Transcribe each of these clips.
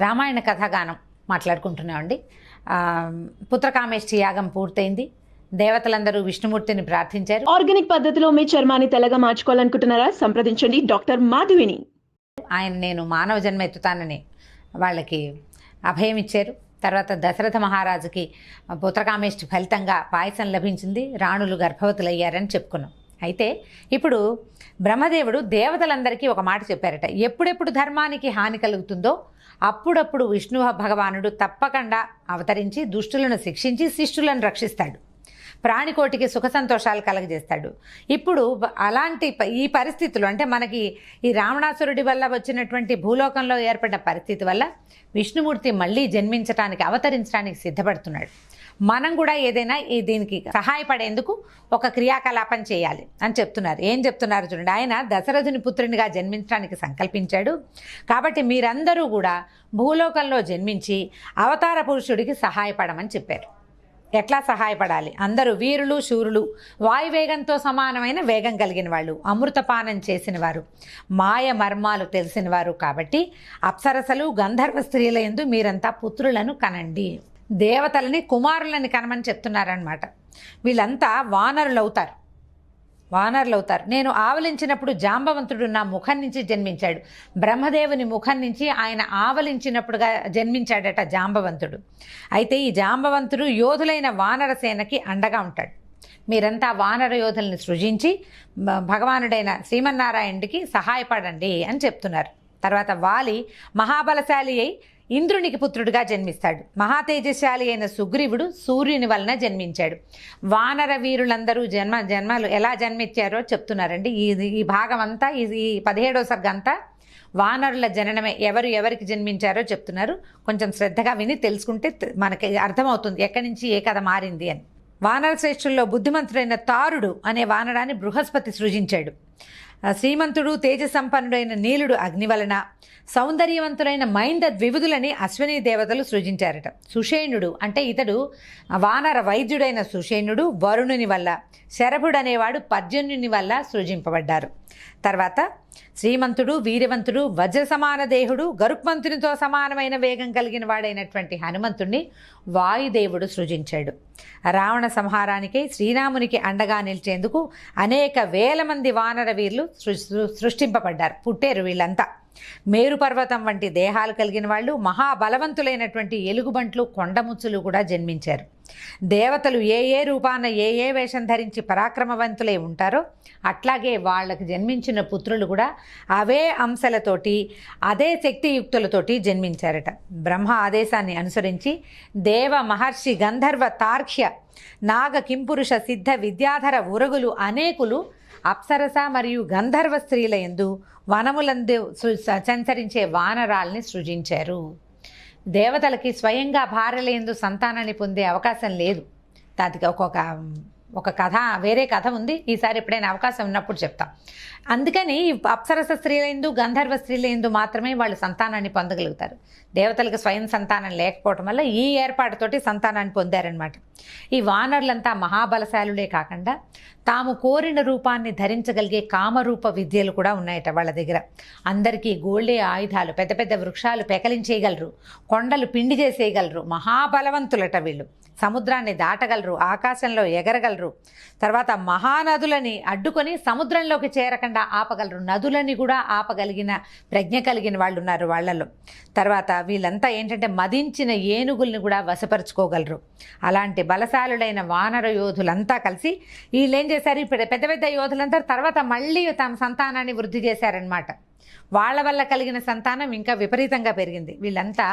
రామాయణ కథాగానం మాట్లాడుకుంటున్నామండి. పుత్రకామేష్టి యాగం పూర్తయింది. దేవతలందరూ విష్ణుమూర్తిని ప్రార్థించారు. ఆర్గానిక్ పద్ధతిలో మీ చర్మాన్ని తెల్లగా మార్చుకోవాలనుకుంటున్నారా? సంప్రదించండి డాక్టర్ మాధవిని. ఆయన నేను మానవ జన్మ ఎత్తుతానని వాళ్ళకి అభయం ఇచ్చారు. తర్వాత దశరథ మహారాజుకి పుత్రకామేష్టి ఫలితంగా పాయసం లభించింది, రాణులు గర్భవతులయ్యారని చెప్పుకున్నాం. అయితే ఇప్పుడు బ్రహ్మదేవుడు దేవతలందరికీ ఒక మాట చెప్పారట. ఎప్పుడెప్పుడు ధర్మానికి హాని కలుగుతుందో అప్పుడప్పుడు విష్ణు భగవానుడు తప్పకుండా అవతరించి దుష్టులను శిక్షించి శిష్టులను రక్షిస్తాడు, ప్రాణికోటికి సుఖ సంతోషాలు కలగజేస్తాడు. ఇప్పుడు అలాంటి ఈ పరిస్థితులు అంటే మనకి ఈ రావణాసురుడి వల్ల వచ్చినటువంటి భూలోకంలో ఏర్పడిన పరిస్థితి వల్ల విష్ణుమూర్తి మళ్ళీ జన్మించడానికి అవతరించడానికి సిద్ధపడుతున్నాడు. మనం కూడా ఏదైనా దీనికి సహాయపడేందుకు ఒక క్రియాకలాపం చేయాలి అని చెప్తున్నారు. ఏం చెప్తున్నారు చూడండి. ఆయన దశరథుని పుత్రునిగా జన్మించడానికి సంకల్పించాడు. కాబట్టి మీరందరూ కూడా భూలోకంలో జన్మించి అవతార పురుషుడికి సహాయపడమని చెప్పారు. ఎట్లా సహాయపడాలి? అందరూ వీరులు, శూరులు, వాయువేగంతో సమానమైన వేగం కలిగిన వాళ్ళు, అమృతపానం చేసిన వారు, మాయ మర్మాలు తెలిసిన వారు. కాబట్టి అప్సరసలు గంధర్వ స్త్రీల యందు మీరంతా పుత్రులను కనండి. దేవతలని కుమారులని కనమని చెప్తున్నారనమాట. వీళ్ళంతా వానరులవుతారు. నేను ఆవలించినప్పుడు జాంబవంతుడు నా ముఖం నుంచి జన్మించాడు. బ్రహ్మదేవుని ముఖం నుంచి ఆయన ఆవలించినప్పుడుగా జన్మించాడట జాంబవంతుడు. అయితే ఈ జాంబవంతుడు యోధులైన వానర సేనకి అండగా ఉంటాడు. మీరంతా వానర యోధుల్ని సృజించి భగవానుడైన శ్రీమన్నారాయణుడికి సహాయపడండి అని చెప్తున్నారు. తర్వాత వాలి మహాబలశాలి అయి ఇంద్రునికి పుత్రుడిగా జన్మిస్తాడు. మహాతేజశాలి అయిన సుగ్రీవుడు సూర్యుని వలన జన్మించాడు. వానర వీరులందరూ జన్మలు ఎలా జన్మించారో చెప్తున్నారండి. ఈ భాగం అంతా ఈ 17వ సర్గ అంతా వానరుల జననమే. ఎవరికి జన్మించారో చెప్తున్నారు. కొంచెం శ్రద్ధగా విని తెలుసుకుంటే మనకి అర్థమవుతుంది ఎక్కడి నుంచి ఏ కథ మారింది అని. వానర శ్రేష్ఠుల్లో బుద్ధిమంతుడైన తారుడు అనే వానరాన్ని బృహస్పతి సృజించాడు. శ్రీమంతుడు తేజసంపన్నుడైన నీలుడు అగ్ని వలన, సౌందర్యవంతులైన మైంద ద్వివిధులని అశ్విని దేవతలు సృజించారట. సుషేణుడు అంటే ఇతడు వానర వైద్యుడైన సుషేణుడు వరుణుని వల్ల, శరభుడనేవాడు పర్జన్యుని వల్ల సృజింపబడ్డారు. తర్వాత శ్రీమంతుడు, వీరవంతుడు, వజ్ర సమాన దేహుడు, గరుక్మంతునితో సమానమైన వేగం కలిగిన వాడైనటువంటి హనుమంతుణ్ణి వాయుదేవుడు సృజించాడు. రావణ సంహారానికి శ్రీరామునికి అండగా నిలిచేందుకు అనేక వేల మంది వానర వీరులు సృష్టింపబడ్డారు, పుట్టారు. వీళ్ళంతా మేరు పర్వతం వంటి దేహాలు కలిగిన వాళ్ళు, మహాబలవంతులైనటువంటి ఎలుగుబంట్లు, కొండముచ్చులు కూడా జన్మించారు. దేవతలు ఏ రూపాన ఏ వేషం ధరించి పరాక్రమవంతులై ఉంటారో అట్లాగే వాళ్ళకు జన్మించిన పుత్రులు కూడా అవే అంశాలతోటి అదే శక్తియుక్తులతోటి జన్మించారట. బ్రహ్మ ఆదేశాన్ని అనుసరించి దేవ, మహర్షి, గంధర్వ, తార్క్ష్య, నాగ, కింపురుష, సిద్ధ, విద్యాధర, ఉరగులు అనేకులు అప్సరస మరియు గంధర్వ స్త్రీల యందు వనములందు సంచరించే వానరాల్ని సృజించారు. దేవతలకి స్వయంగా భార్యల యందు సంతానాన్ని పొందే అవకాశం లేదు. దానికి ఒక కథ, వేరే కథ ఉంది. ఈసారి ఎప్పుడైనా అవకాశం ఉన్నప్పుడు చెప్తాం. అందుకని అప్సరస స్త్రీలందు, గంధర్వ స్త్రీలందు మాత్రమే వాళ్ళు సంతానాన్ని పొందగలుగుతారు. దేవతలకు స్వయం సంతానం లేకపోవటం వల్ల ఈ ఏర్పాటుతోటి సంతానాన్ని పొందారనమాట. ఈ వానరులంతా మహాబలశాలులే కాకుండా తాము కోరిన రూపాన్ని ధరించగలిగే కామరూప విద్యలు కూడా ఉన్నాయట వాళ్ళ దగ్గర. అందరికీ గోల్డే ఆయుధాలు, పెద్ద పెద్ద వృక్షాలు పెకలించేయగలరు, కొండలు పిండి చేసేయగలరు, మహాబలవంతులట వీళ్ళు. సముద్రాన్ని దాటగలరు, ఆకాశంలో ఎగరగలరు. తర్వాత మహానదులని అడ్డుకొని సముద్రంలోకి చేరకుండా ఆపగలరు, నదులని కూడా ఆపగలిగిన ప్రజ్ఞ కలిగిన వాళ్ళు ఉన్నారు వాళ్ళలో. తర్వాత వీళ్ళంతా ఏంటంటే మదించిన ఏనుగుల్ని కూడా వశపరుచుకోగలరు. అలాంటి బలశాలుడైన వానర యోధులంతా కలిసి వీళ్ళు ఏం చేశారు, ఇప్పుడు పెద్ద పెద్ద యోధులంతా తర్వాత మళ్ళీ తమ సంతానాన్ని వృద్ధి చేశారనమాట. వాళ్ళ వల్ల కలిగిన సంతానం ఇంకా విపరీతంగా పెరిగింది. వీళ్ళంతా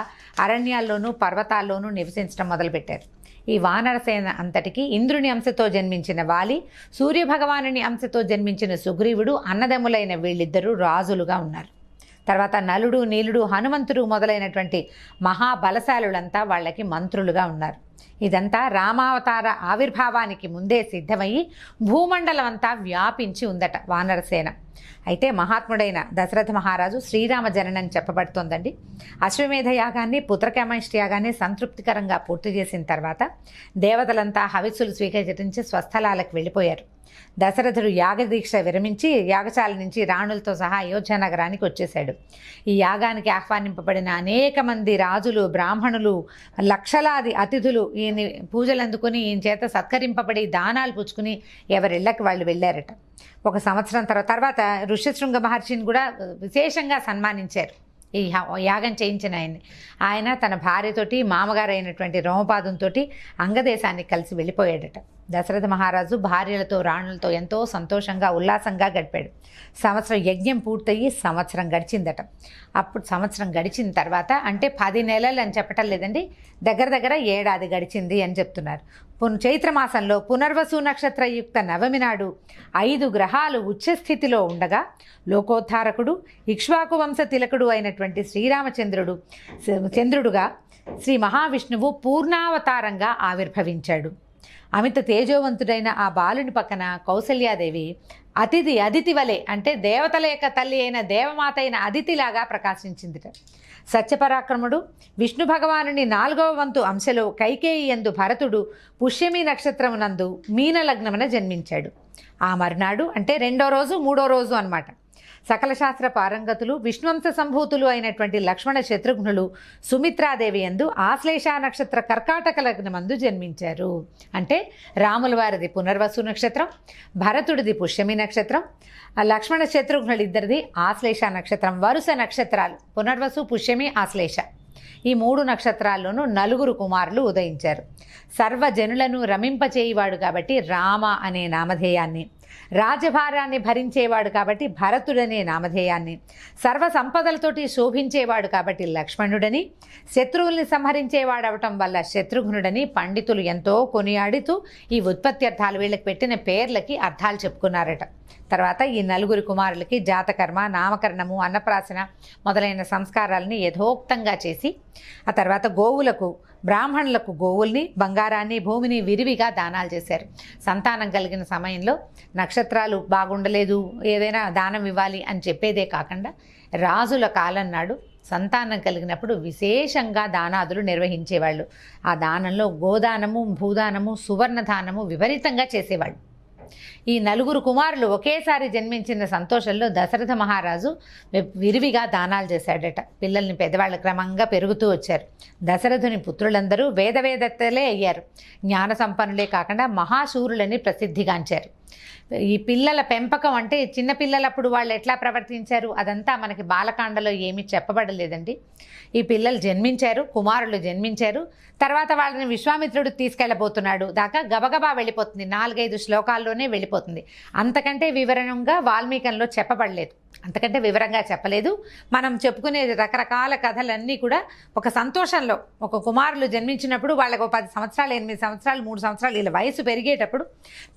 అరణ్యాల్లోనూ పర్వతాల్లోనూ నివసించడం మొదలుపెట్టారు. ఈ వానరసేన అంతటికి ఇంద్రుని అంశతో జన్మించిన వాలి, సూర్యభగవానుని అంశతో జన్మించిన సుగ్రీవుడు అన్నదమ్ములైన వీళ్ళిద్దరూ రాజులుగా ఉన్నారు. తర్వాత నలుడు, నీలుడు, హనుమంతుడు మొదలైనటువంటి మహాబలశాలులంతా వాళ్ళకి మంత్రులుగా ఉన్నారు. ఇదంతా రామావతార ఆవిర్భావానికి ముందే సిద్ధమయ్యి భూమండలం అంతా వ్యాపించి ఉందట వానరసేన. అయితే మహాత్ముడైన దశరథ మహారాజు శ్రీరామ జననం చెప్పబడుతోందండి. అశ్వమేధ యాగాన్ని, పుత్రకామేష్టి యాగాన్ని సంతృప్తికరంగా పూర్తి చేసిన తర్వాత దేవతలంతా హవిస్సులు స్వీకరించి స్వస్థలాలకు వెళ్ళిపోయారు. దశరథుడు యాగదీక్ష విరమించి యాగశాల నుంచి రాణులతో సహా అయోధ్య నగరానికి వచ్చేశాడు. ఈ యాగానికి ఆహ్వానింపబడిన అనేక మంది రాజులు, బ్రాహ్మణులు, లక్షలాది అతిథులు ఈయన పూజలు అందుకుని ఈయన చేత సత్కరింపబడి దానాలు పుచ్చుకుని ఎవరిళ్ళకి వాళ్ళు వెళ్ళారట. ఒక సంవత్సరం తర్వాత ఋష్యశృంగ మహర్షిని కూడా విశేషంగా సన్మానించారు ఈ యాగం చేయించిన ఆయన తన భార్యతోటి మామగారు అయినటువంటి రోమపాదంతో అంగదేశానికి కలిసి వెళ్ళిపోయాడట. దశరథ మహారాజు భార్యలతో రాణులతో ఎంతో సంతోషంగా ఉల్లాసంగా గడిపాడు. సంవత్సరం యజ్ఞం పూర్తయ్యి సంవత్సరం గడిచిందట. అప్పుడు సంవత్సరం గడిచిన తర్వాత అంటే 10 నెలలు అని చెప్పటం లేదండి, దగ్గర ఏడాది గడిచింది అని చెప్తున్నారు. చైత్రమాసంలో పునర్వసు నక్షత్రయుక్త నవమి నాడు 5 గ్రహాలు ఉచ్చస్థితిలో ఉండగా లోకోద్ధారకుడు ఇక్ష్వాకు వంశ తిలకుడు అయినటువంటి చంద్రుడుగా శ్రీ మహావిష్ణువు పూర్ణావతారంగా ఆవిర్భవించాడు. అమిత తేజోవంతుడైన ఆ బాలుని పక్కన కౌసల్యాదేవి అదితి వలె అంటే దేవతల యొక్క తల్లి అయిన దేవమాత అయిన అదితిలాగా ప్రకాశించిందిట. సత్యపరాక్రముడు విష్ణు భగవానుని 4వ వంతు అంశలో కైకేయి యందు భరతుడు పుష్యమి నక్షత్రమునందు మీనలగ్నమున జన్మించాడు. ఆ మరునాడు అంటే 2వ రోజు 3వ రోజు అన్నమాట. సకల శాస్త్ర పారంగతులు విష్ణువంశ సంభూతులు అయినటువంటి లక్ష్మణ శత్రుఘ్నులు సుమిత్రాదేవి యందు ఆశ్లేష నక్షత్ర కర్కాటక లగ్నమందు జన్మించారు. అంటే రాముల వారిది పునర్వసు నక్షత్రం, భరతుడిది పుష్యమి నక్షత్రం, లక్ష్మణ శత్రుఘ్నులు ఇద్దరిది ఆశ్లేష నక్షత్రం. వరుస నక్షత్రాలు పునర్వసు, పుష్యమి, ఆశ్లేష. ఈ 3 నక్షత్రాల్లోనూ 4 కుమారులు ఉదయించారు. సర్వజనులను రమింపచేయువాడు కాబట్టి రామ అనే నామధేయాన్ని, రాజభారాన్ని భరించేవాడు కాబట్టి భరతుడనే నామధేయాన్ని, సర్వ సంపదలతోటి శోభించేవాడు కాబట్టి లక్ష్మణుడని, శత్రువుల్ని సంహరించేవాడవటం వల్ల శత్రుఘ్నుడని పండితులు ఎంతో కొనియాడుతూ ఈ ఉత్పత్త్యర్థాలు వీళ్ళకి పెట్టిన పేర్లకి అర్థాలు చెప్పుకున్నారట. తర్వాత ఈ 4 కుమారులకి జాతకర్మ, నామకరణము, అన్నప్రాసన మొదలైన సంస్కారాలని యథోక్తంగా చేసి ఆ తర్వాత గోవులకు, బ్రాహ్మణులకు గోవుల్ని, బంగారాన్ని, భూమిని విరివిగా దానాలు చేశారు. సంతానం కలిగిన సమయంలో నక్షత్రాలు బాగుండలేదు, ఏదైనా దానం ఇవ్వాలి అని చెప్పేదే కాకుండా రాజుల కాలం నాడు సంతానం కలిగినప్పుడు విశేషంగా దానాదులు నిర్వహించేవాళ్ళు. ఆ దానంలో గోదానము, భూదానము, సువర్ణదానము విపరీతంగా చేసేవాళ్ళు. ఈ 4 కుమారులు ఒకేసారి జన్మించిన సంతోషంలో దశరథ మహారాజు విరివిగా దానాలు చేశాడట. పిల్లల్ని పెద్దవాళ్ళు క్రమంగా పెరుగుతూ వచ్చారు. దశరథుని పుత్రులందరూ వేదవేత్తలే అయ్యారు. జ్ఞాన సంపన్నులే కాకుండా మహాశూరులని ప్రసిద్ధిగాంచారు. ఈ పిల్లల పెంపకం అంటే చిన్న పిల్లలప్పుడు వాళ్ళు ఎట్లా ప్రవర్తించారు అదంతా మనకి బాలకాండలో ఏమీ చెప్పబడలేదండి. ఈ పిల్లలు జన్మించారు, కుమారులు జన్మించారు, తర్వాత వాళ్ళని విశ్వామిత్రుడు తీసుకెళ్ళబోతున్నాడు దాకా గబగబా వెళ్ళిపోతుంది. 4-5 శ్లోకాల్లోనే వెళ్ళిపోతుంది. అంతకంటే వివరంగా వాల్మీకంలో చెప్పబడలేదు, అంతకంటే వివరంగా చెప్పలేదు. మనం చెప్పుకునే రకరకాల కథలన్నీ కూడా ఒక సంతోషంలో, ఒక కుమారులు జన్మించినప్పుడు వాళ్ళకు 10 సంవత్సరాలు, 8 సంవత్సరాలు, 3 సంవత్సరాలు ఇలా వయసు పెరిగేటప్పుడు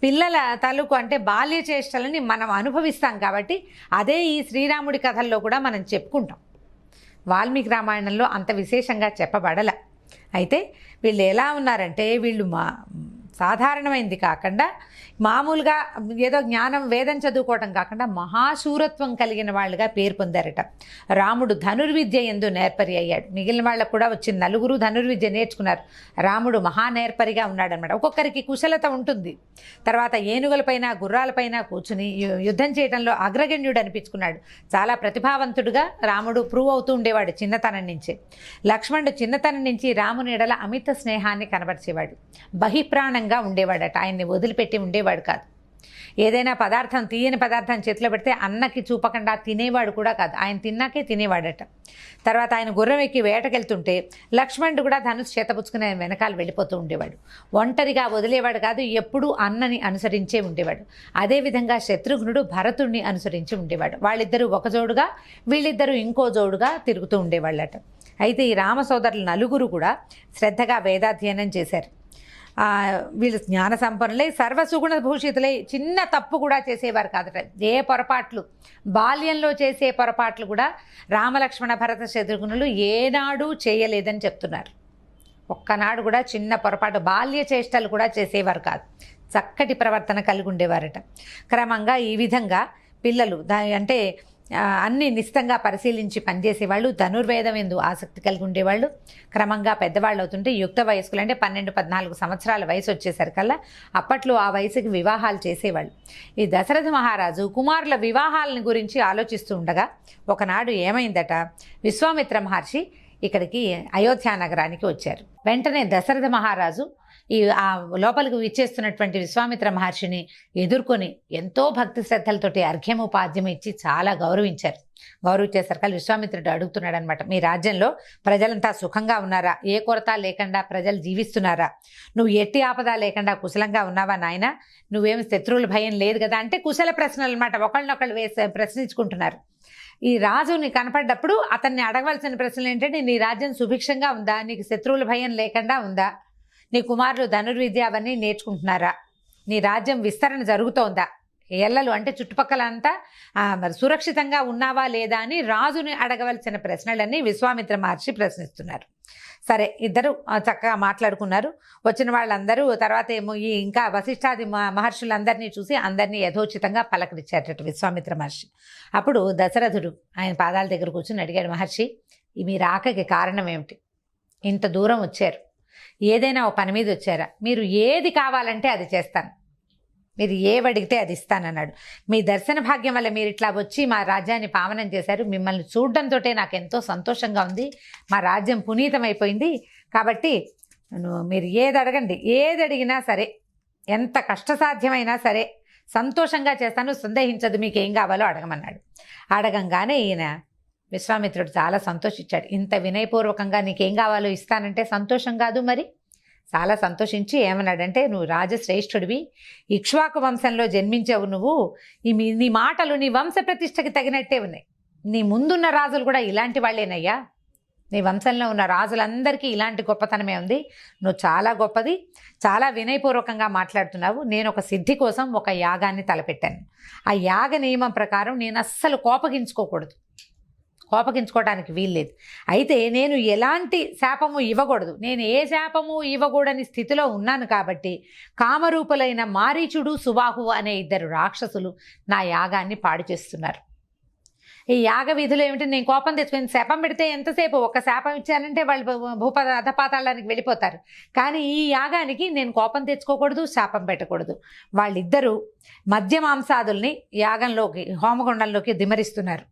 పిల్లల తాలూకు అంటే బాల్య చేష్టలని మనం అనుభవిస్తాం కాబట్టి అదే ఈ శ్రీరాముడి కథల్లో కూడా మనం చెప్పుకుంటాం. వాల్మీకి రామాయణంలో అంత విశేషంగా చెప్పబడల. అయితే వీళ్ళు ఎలా ఉన్నారంటే వీళ్ళు సాధారణమైంది కాకుండా మామూలుగా ఏదో జ్ఞానం వేదం చదువుకోవటం కాకుండా మహాశూరత్వం కలిగిన వాళ్ళుగా పేరు పొందారట. రాముడు ధనుర్విద్య యందు నేర్పరి అయ్యాడు. మిగిలిన వాళ్ళకు కూడా వచ్చిన 4 ధనుర్విద్య నేర్చుకున్నారు. రాముడు మహానేర్పరిగా ఉన్నాడనమాట. ఒక్కొక్కరికి కుశలత ఉంటుంది. తర్వాత ఏనుగులపైన, గుర్రాలపైన కూర్చుని యుద్ధం చేయడంలో అగ్రగణ్యుడు అనిపించుకున్నాడు. చాలా ప్రతిభావంతుడుగా రాముడు ప్రూవ్ అవుతూ ఉండేవాడు చిన్నతనం నుంచే. లక్ష్మణుడు చిన్నతనం నుంచి రాముని ఎడల అమిత స్నేహాన్ని కనబరిచేవాడు. బహిప్రాణంగా ఉండేవాడట. ఆయన్ని వదిలిపెట్టి ఉండేవాడు కాదు. ఏదైనా పదార్థం, తీయని పదార్థం చేతిలో పెడితే అన్నకి చూపకుండా తినేవాడు కూడా కాదు. ఆయన తిన్నాకే తినేవాడట. తర్వాత ఆయన గుర్రం ఎక్కి వేటకెళ్తుంటే లక్ష్మణుడు కూడా ధనుసు చేతపుచ్చుకుని ఆయన వెనకాల వెళ్ళిపోతూ ఉండేవాడు. ఒంటరిగా వదిలేవాడు కాదు, ఎప్పుడూ అన్నని అనుసరించే ఉండేవాడు. అదేవిధంగా శత్రుఘ్నుడు భరతుడిని అనుసరించి ఉండేవాడు. వాళ్ళిద్దరూ ఒక జోడుగా, వీళ్ళిద్దరూ ఇంకో జోడుగా తిరుగుతూ ఉండేవాళ్ళట. అయితే ఈ రామ సోదరులు 4 కూడా శ్రద్ధగా వేదాధ్యయనం చేశారు. వీళ్ళు జ్ఞాన సంపన్నులై సర్వసుగుణ భూషితులై చిన్న తప్పు కూడా చేసేవారు కాదట. ఏ పొరపాట్లు, బాల్యంలో చేసే పొరపాట్లు కూడా రామలక్ష్మణ భరత శత్రుఘ్నులు ఏనాడు చేయలేదని చెప్తున్నారు. ఒక్కనాడు కూడా చిన్న పొరపాటు, బాల్య చేష్టలు కూడా చేసేవారు కాదు. చక్కటి ప్రవర్తన కలిగి ఉండేవారట. క్రమంగా ఈ విధంగా పిల్లలు అంటే అన్ని నిశితంగా పరిశీలించి పనిచేసేవాళ్ళు, ధనుర్వేదం ఎందు ఆసక్తి కలిగి ఉండేవాళ్ళు. క్రమంగా పెద్దవాళ్ళు అవుతుంటే యుక్త వయస్కులు అంటే 12-14 సంవత్సరాల వయసు వచ్చేసరికల్లా అప్పట్లో ఆ వయసుకి వివాహాలు చేసేవాళ్ళు. ఈ దశరథ మహారాజు కుమారుల వివాహాలని గురించి ఆలోచిస్తూ ఉండగా ఒకనాడు ఏమైందట, విశ్వామిత్ర మహర్షి ఇక్కడికి అయోధ్య నగరానికి వచ్చారు. వెంటనే దశరథ మహారాజు ఆ లోపలికి విచ్చేస్తున్నటువంటి విశ్వామిత్ర మహర్షిని ఎదుర్కొని ఎంతో భక్తి శ్రద్ధలతోటి అర్ఘ్యము పాద్యము ఇచ్చి చాలా గౌరవించారు. గౌరవించేసరికి విశ్వామిత్రుడు అడుగుతున్నాడు అనమాట, మీ రాజ్యంలో ప్రజలంతా సుఖంగా ఉన్నారా? ఏ కొరత లేకుండా ప్రజలు జీవిస్తున్నారా? నువ్వు ఎట్టి ఆపద లేకుండా కుశలంగా ఉన్నావా నాయన? నువ్వేమి శత్రువుల భయం లేదు కదా అంటే కుశల ప్రశ్నలు అనమాట. ఒకళ్ళనొకళ్ళు ప్రశ్నించుకుంటున్నారు. ఈ రాజుని కనపడ్డప్పుడు అతన్ని అడగవలసిన ప్రశ్నలు ఏంటంటే, నీ రాజ్యం సుభిక్షంగా ఉందా? నీకు శత్రువుల భయం లేకుండా ఉందా? నీ కుమారులు ధనుర్విద్య అవన్నీ నేర్చుకుంటున్నారా? నీ రాజ్యం విస్తరణ జరుగుతోందా? ఎల్లలు అంటే చుట్టుపక్కలంతా మరి సురక్షితంగా ఉన్నావా లేదా అని రాజుని అడగవలసిన ప్రశ్నలన్నీ విశ్వామిత్ర మహర్షి ప్రశ్నిస్తున్నారు. సరే, ఇద్దరు చక్కగా మాట్లాడుకున్నారు. వచ్చిన వాళ్ళందరూ తర్వాత ఏమో ఇంకా వశిష్ఠాది మహర్షులందరినీ చూసి అందరినీ యథోచితంగా పలకరించారట విశ్వామిత్ర మహర్షి. అప్పుడు దశరథుడు ఆయన పాదాల దగ్గర కూర్చొని అడిగాడు, మహర్షి మీ రాకకి కారణం ఏమిటి? ఇంత దూరం వచ్చారు, ఏదైనా ఒక పని మీద వచ్చారా? మీరు ఏది కావాలంటే అది చేస్తాను, మీరు ఏవడిగితే అది ఇస్తానన్నాడు. మీ దర్శన భాగ్యం వల్ల మీరు ఇట్లా వచ్చి మా రాజ్యాన్ని పావనం చేశారు. మిమ్మల్ని చూడడంతో నాకు ఎంతో సంతోషంగా ఉంది. మా రాజ్యం పునీతమైపోయింది. కాబట్టి మీరు ఏది అడగండి, ఏది అడిగినా సరే, ఎంత కష్టసాధ్యమైనా సరే సంతోషంగా చేస్తాను, సందేహించదు, మీకు ఏం కావాలో అడగమన్నాడు. అడగంగానే ఈయన విశ్వామిత్రుడు చాలా సంతోషించాడు. ఇంత వినయపూర్వకంగా నీకేం కావాలో ఇస్తానంటే సంతోషం కాదు మరి? చాలా సంతోషించి ఏమన్నాడంటే, నువ్వు రాజశ్రేష్ఠుడివి, ఇక్ష్వాకు వంశంలో జన్మించావు నువ్వు. నీ మాటలు నీ వంశ ప్రతిష్టకి తగినట్టే ఉన్నాయి. నీ ముందున్న రాజులు కూడా ఇలాంటి వాళ్ళేనయ్యా. నీ వంశంలో ఉన్న రాజులందరికీ ఇలాంటి గొప్పతనమే ఉంది. నువ్వు చాలా గొప్పది, చాలా వినయపూర్వకంగా మాట్లాడుతున్నావు. నేను ఒక సిద్ధి కోసం ఒక యాగాన్ని తలపెట్టాను. ఆ యాగ నియమం ప్రకారం నేను అస్సలు కోపగించుకోవడానికి వీల్లేదు. అయితే నేను ఎలాంటి శాపము ఇవ్వకూడదు. నేను ఏ శాపము ఇవ్వకూడని స్థితిలో ఉన్నాను కాబట్టి కామరూపులైన మారీచుడు, సుబాహు అనే 2 రాక్షసులు నా యాగాన్ని పాడు చేస్తున్నారు. ఈ యాగ విధులు ఏమిటి? నేను కోపం తెచ్చుకొని శాపం పెడితే ఎంతసేపు, ఒక శాపం ఇచ్చానంటే వాళ్ళు అధపాతాళానికి వెళ్ళిపోతారు. కానీ ఈ యాగానికి నేను కోపం తెచ్చుకోకూడదు, శాపం పెట్టకూడదు. వాళ్ళిద్దరూ మద్య మాంసాదుల్ని యాగంలోకి, హోమగుండంలోకి దిమరిస్తున్నారు.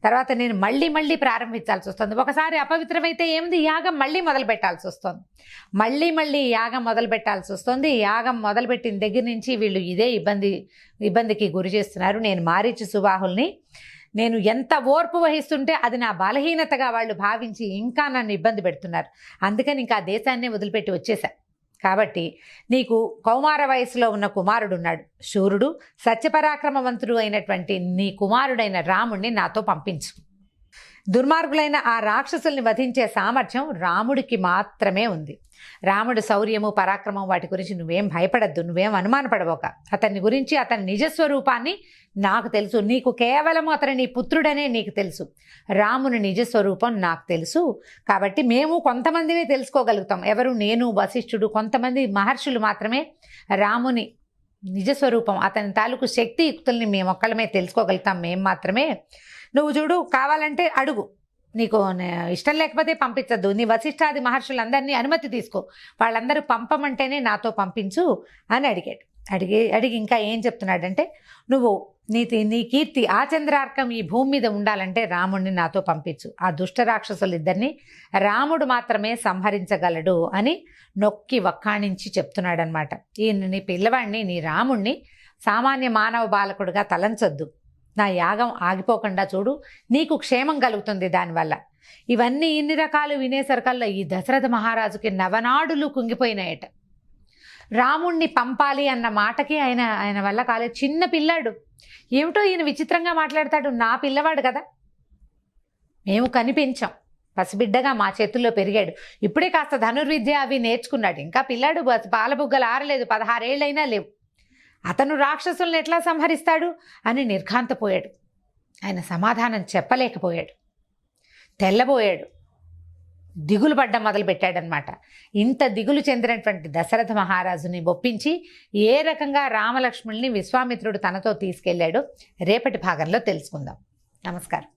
తర్వాత నేను మళ్ళీ ప్రారంభించాల్సి వస్తుంది. ఒకసారి అపవిత్రమైతే ఏముంది, యాగం మళ్ళీ మొదలు పెట్టాల్సి వస్తుంది. మళ్ళీ యాగం మొదలు పెట్టాల్సి వస్తుంది. యాగం మొదలుపెట్టిన దగ్గర నుంచి వీళ్ళు ఇదే ఇబ్బందికి గురి చేస్తున్నారు. నేను మారీచు సుబాహుల్ని నేను ఎంత ఓర్పు వహిస్తుంటే అది నా బలహీనతగా వాళ్ళు భావించి ఇంకా నన్ను ఇబ్బంది పెడుతున్నారు. అందుకని ఇంకా ఆ దేశాన్నే వదిలిపెట్టి వచ్చేసా. కాబట్టి నీకు కౌమార వయసులో ఉన్న కుమారుడున్నాడు, శూరుడు, సత్యపరాక్రమవంతుడు అయినటువంటి నీ కుమారుడైన రాముడిని నాతో పంపించు. దుర్మార్గులైన ఆ రాక్షసుల్ని వధించే సామర్థ్యం రాముడికి మాత్రమే ఉంది. రాముడు శౌర్యము, పరాక్రమం వాటి గురించి నువ్వేం భయపడద్దు, నువ్వేం అనుమానపడబోక. అతని గురించి, అతని నిజస్వరూపాన్ని నాకు తెలుసు. నీకు కేవలం అతని నీ పుత్రుడనే నీకు తెలుసు. రాముని నిజస్వరూపం నాకు తెలుసు. కాబట్టి మేము కొంతమందినే తెలుసుకోగలుగుతాం. ఎవరు? నేను, వశిష్ఠుడు, కొంతమంది మహర్షులు మాత్రమే రాముని నిజస్వరూపం, అతని తాలూకు శక్తి యుక్తుల్ని మేమొక్కళ్ళమే తెలుసుకోగలుగుతాం. మేము మాత్రమే. నువ్వు చూడు, కావాలంటే అడుగు, నీకు ఇష్టం లేకపోతే పంపించద్దు. నీ వశిష్ఠాది మహర్షులందరినీ అనుమతి తీసుకో, వాళ్ళందరూ పంపమంటేనే నాతో పంపించు అని అడిగాడు. అడిగి ఇంకా ఏం చెప్తున్నాడంటే, నువ్వు నీ కీర్తి ఆచంద్రార్కం ఈ భూమి మీద ఉండాలంటే రాముడిని నాతో పంపించు. ఆ దుష్ట రాక్షసులిద్దరినీ రాముడు మాత్రమే సంహరించగలడు అని నొక్కి వక్కాణించి చెప్తున్నాడనమాట. నీ పిల్లవాడిని, నీ రాముణ్ణి సామాన్య మానవ బాలకుడుగా తలంచొద్దు. నా యాగం ఆగిపోకుండా చూడు, నీకు క్షేమం కలుగుతుంది దానివల్ల. ఇవన్నీ ఇన్ని రకాలు వినేసరికల్లా ఈ దశరథ మహారాజుకి నవనాడులు కుంగిపోయినాయట. రాముణ్ణి పంపాలి అన్న మాటకి ఆయన వల్ల కాలేదు. చిన్న పిల్లాడు, ఏమిటో ఈయన విచిత్రంగా మాట్లాడతాడు. నా పిల్లవాడు కదా, మేము కనిపించాం, పసిబిడ్డగా మా చేతుల్లో పెరిగాడు, ఇప్పుడే కాస్త ధనుర్విద్య అవి నేర్చుకున్నాడు, ఇంకా పిల్లాడు, పాలబుగ్గలు ఆరలేదు, 16 ఏళ్ళైనా లేవు, అతను రాక్షసుల్ని ఎట్లా సంహరిస్తాడు అని నిర్ఘాంతపోయాడు. ఆయన సమాధానం చెప్పలేకపోయాడు, తెల్లబోయాడు, దిగులు పడ్డం మొదలుపెట్టాడనమాట. ఇంత దిగులు చెందినటువంటి దశరథ మహారాజుని ఒప్పించి ఏ రకంగా రామలక్ష్మణుల్ని విశ్వామిత్రుడు తనతో తీసుకెళ్లాడో రేపటి భాగంలో తెలుసుకుందాం. నమస్కారం.